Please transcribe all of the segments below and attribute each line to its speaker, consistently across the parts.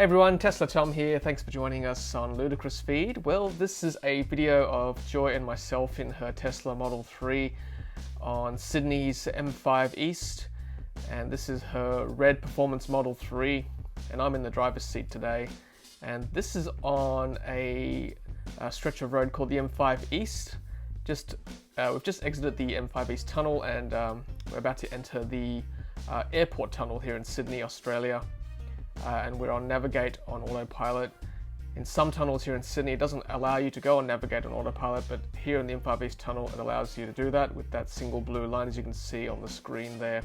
Speaker 1: Hey everyone, Tesla Tom here. Thanks for joining us on Ludicrous Feed. Well, this is a video of Joy and myself in her Tesla Model 3 on Sydney's M5 East. And this is her red performance Model 3. And I'm in the driver's seat today. And this is on a stretch of road called the M5 East. We've just exited the M5 East tunnel and we're about to enter the airport tunnel here in Sydney, Australia. And we're on Navigate on Autopilot. In some tunnels here in Sydney, it doesn't allow you to go on Navigate on Autopilot, but here in the M5 East tunnel, it allows you to do that with that single blue line, as you can see on the screen there.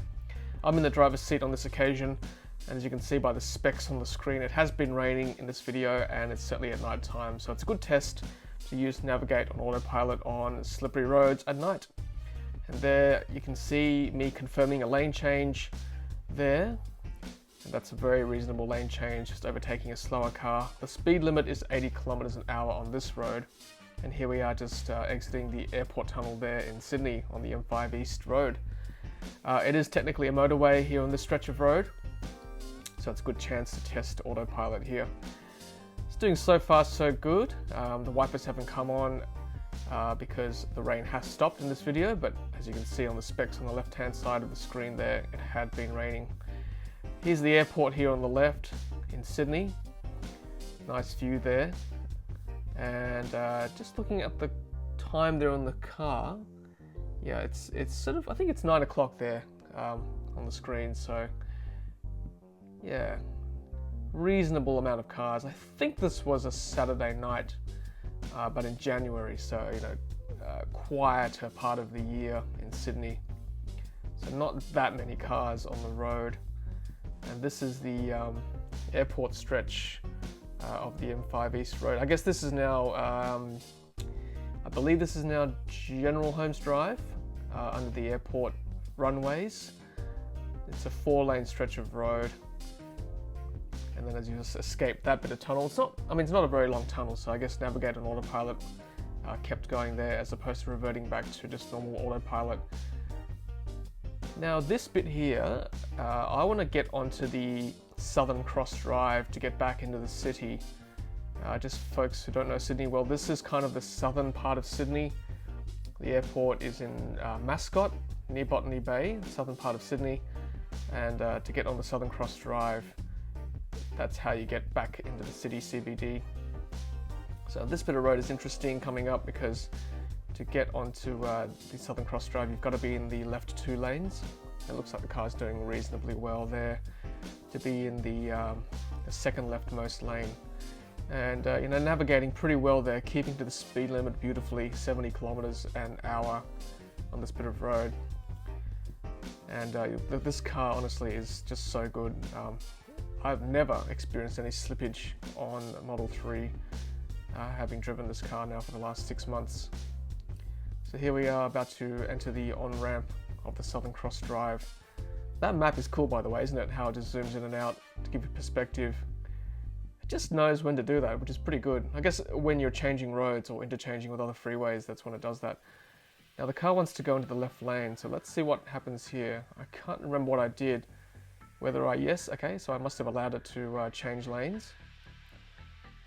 Speaker 1: I'm in the driver's seat on this occasion, and as you can see by the specs on the screen, it has been raining in this video, and it's certainly at night time, so it's a good test to use Navigate on Autopilot on slippery roads at night. And there you can see me confirming a lane change there. And that's a very reasonable lane change, just overtaking a slower car. The speed limit is 80 kilometers an hour on this road. And here we are just exiting the airport tunnel there in Sydney on the M5 East road. It is technically a motorway here on this stretch of road, so it's a good chance to test Autopilot here. It's doing so far so good. The wipers haven't come on because the rain has stopped in this video, but as you can see on the specs on the left hand side of the screen there, it had been raining. Here's the airport here on the left in Sydney. Nice view there. And just looking at the time there on the car, yeah, it's sort of, I think it's 9 o'clock there on the screen. So yeah, reasonable amount of cars. I think this was a Saturday night, but in January, so you know, quieter part of the year in Sydney. So not that many cars on the road. And this is the airport stretch of the M5 East road. I guess this is now, I believe this is now General Holmes Drive under the airport runways. It's a 4-lane stretch of road. And then as you just escape that bit of tunnel, it's not a very long tunnel, so I guess Navigate on Autopilot kept going there as opposed to reverting back to just normal Autopilot. Now this bit here, I want to get onto the Southern Cross Drive to get back into the city. Just folks who don't know Sydney well, this is kind of the southern part of Sydney. The airport is in Mascot, near Botany Bay, southern part of Sydney. And to get on the Southern Cross Drive, that's how you get back into the city CBD. So this bit of road is interesting coming up because to get onto the Southern Cross Drive, you've got to be in the left 2 lanes. It looks like the car's doing reasonably well there to be in the second leftmost lane. And you know, navigating pretty well there, keeping to the speed limit beautifully, 70 kilometers an hour on this bit of road. And this car honestly is just so good. I've never experienced any slippage on Model 3, having driven this car now for the last 6 months. So here we are about to enter the on-ramp of the Southern Cross Drive. That map is cool, by the way, isn't it? How it just zooms in and out to give you perspective. It just knows when to do that, which is pretty good. I guess when you're changing roads or interchanging with other freeways, that's when it does that. Now the car wants to go into the left lane, so let's see what happens here. I can't remember what I did. Yes, okay, so I must have allowed it to change lanes,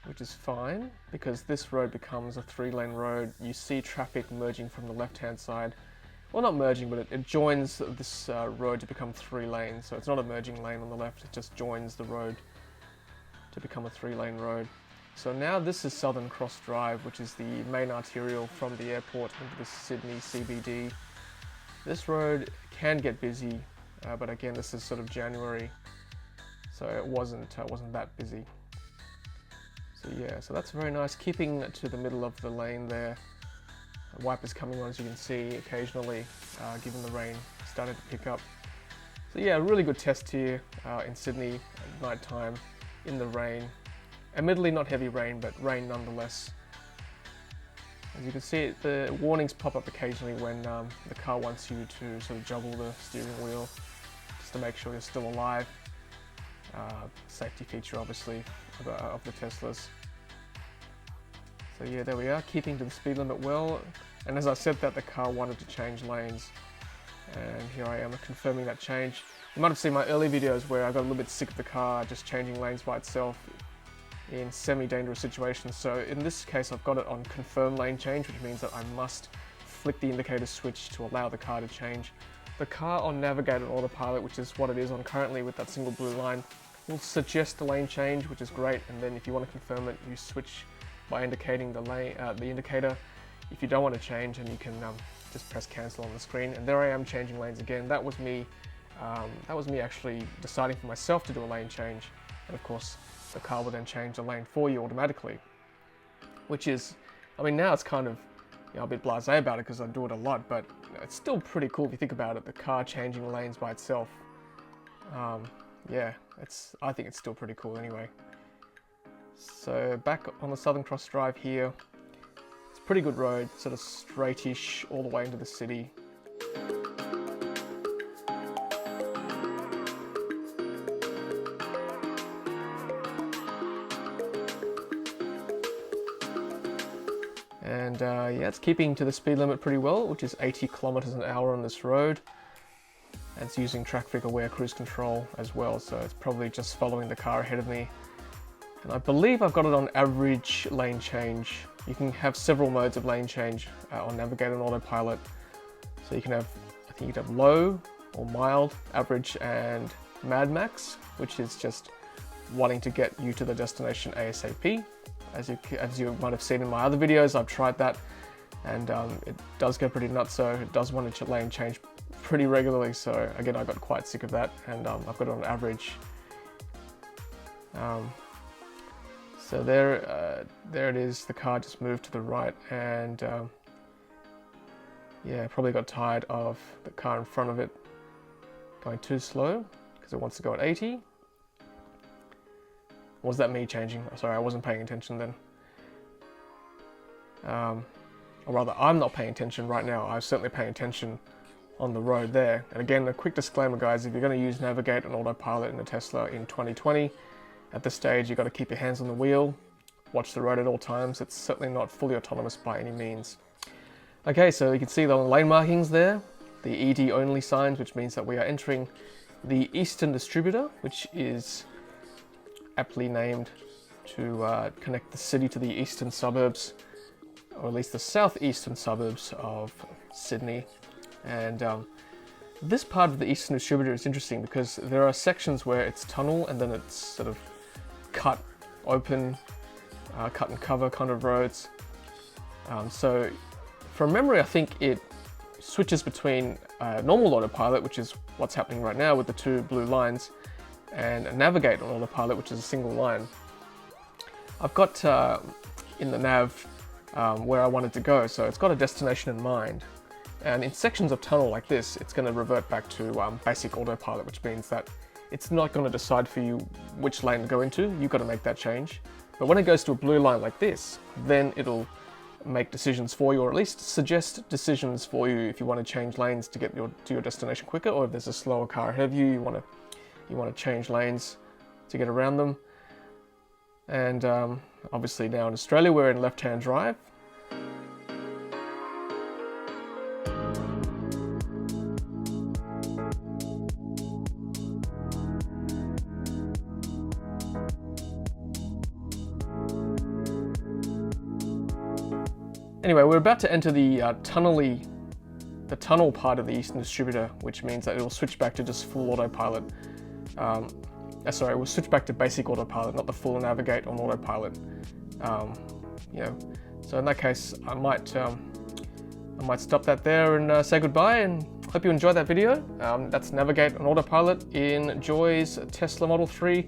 Speaker 1: which is fine because this road becomes a 3-lane road. You see traffic merging from the left-hand side. Well, not merging, but it joins this road to become 3 lanes. So it's not a merging lane on the left, it just joins the road to become a 3-lane road. So now this is Southern Cross Drive, which is the main arterial from the airport into the Sydney CBD. This road can get busy, but again, this is sort of January, so it wasn't that busy. So yeah, so that's very nice, keeping to the middle of the lane there. Wipers coming on, as you can see, occasionally, given the rain started to pick up. So yeah, a really good test here in Sydney at night time in the rain. Admittedly not heavy rain, but rain nonetheless. As you can see, the warnings pop up occasionally when the car wants you to sort of juggle the steering wheel just to make sure you're still alive. Safety feature, obviously, of the Teslas. So yeah, there we are, keeping to the speed limit well. And as I said that, the car wanted to change lanes. And here I am confirming that change. You might have seen my early videos where I got a little bit sick of the car just changing lanes by itself in semi-dangerous situations. So in this case, I've got it on confirm lane change, which means that I must flick the indicator switch to allow the car to change. The car on Navigate and Autopilot, which is what it is on currently with that single blue line, will suggest the lane change, which is great. And then if you want to confirm it, you switch by indicating the lane, the indicator. If you don't want to change, and you can just press cancel on the screen. And there I am changing lanes again. That was me actually deciding for myself to do a lane change. And of course, the car will then change the lane for you automatically, which is, I mean, now it's kind of, you know, a bit blasé about it because I do it a lot, but it's still pretty cool if you think about it, the car changing lanes by itself. Yeah, I think it's still pretty cool anyway. So back on the Southern Cross Drive here, it's a pretty good road, sort of straightish all the way into the city. And yeah, it's keeping to the speed limit pretty well, which is 80 kilometers an hour on this road. And it's using traffic aware cruise control as well, so it's probably just following the car ahead of me. And I believe I've got it on average lane change. You can have several modes of lane change on Navigate and Autopilot. So you can have, I think you can have low or mild, average, and Mad Max, which is just wanting to get you to the destination ASAP. As you might have seen in my other videos, I've tried that, and it does go pretty nuts, so it does want to lane change pretty regularly. So again, I got quite sick of that, and I've got it on average. So there it is. The car just moved to the right, and yeah, probably got tired of the car in front of it going too slow because it wants to go at 80. Was that me changing? Sorry, I wasn't paying attention then. Or rather, I'm not paying attention right now. I'm certainly paying attention on the road there. And again, a quick disclaimer, guys, if you're going to use Navigate and Autopilot in a Tesla in 2020, at this stage, you've got to keep your hands on the wheel, watch the road at all times. It's certainly not fully autonomous by any means. Okay, so you can see the lane markings there, the ED only signs, which means that we are entering the Eastern Distributor, which is aptly named to connect the city to the eastern suburbs, or at least the southeastern suburbs of Sydney. And this part of the Eastern Distributor is interesting because there are sections where it's tunnel and then it's sort of cut open, cut and cover kind of roads. So from memory, I think it switches between normal autopilot, which is what's happening right now with the two blue lines, and Navigate on Autopilot, which is a single line. I've got in the nav where I wanted to go, so it's got a destination in mind. And in sections of tunnel like this, it's going to revert back to basic autopilot, which means that it's not going to decide for you which lane to go into. You've got to make that change. But when it goes to a blue line like this, then it'll make decisions for you, or at least suggest decisions for you if you want to change lanes to get to your destination quicker, or if there's a slower car ahead of you, you want to change lanes to get around them. And obviously now in Australia, we're in left-hand drive. Anyway, we're about to enter the tunnel part of the Eastern Distributor, which means that it will switch back to just full autopilot. Sorry, we'll switch back to basic autopilot, not the full Navigate on Autopilot. You know, so in that case, I might stop that there and say goodbye, and hope you enjoyed that video. That's Navigate on Autopilot in Joy's Tesla Model 3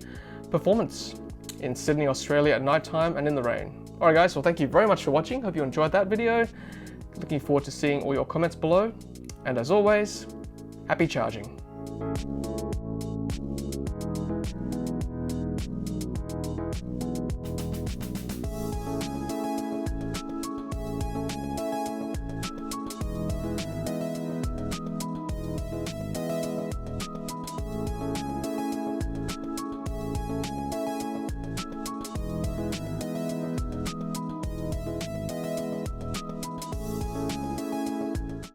Speaker 1: Performance in Sydney, Australia at night time and in the rain. Alright guys, well thank you very much for watching. Hope you enjoyed that video. Looking forward to seeing all your comments below. And as always, happy charging.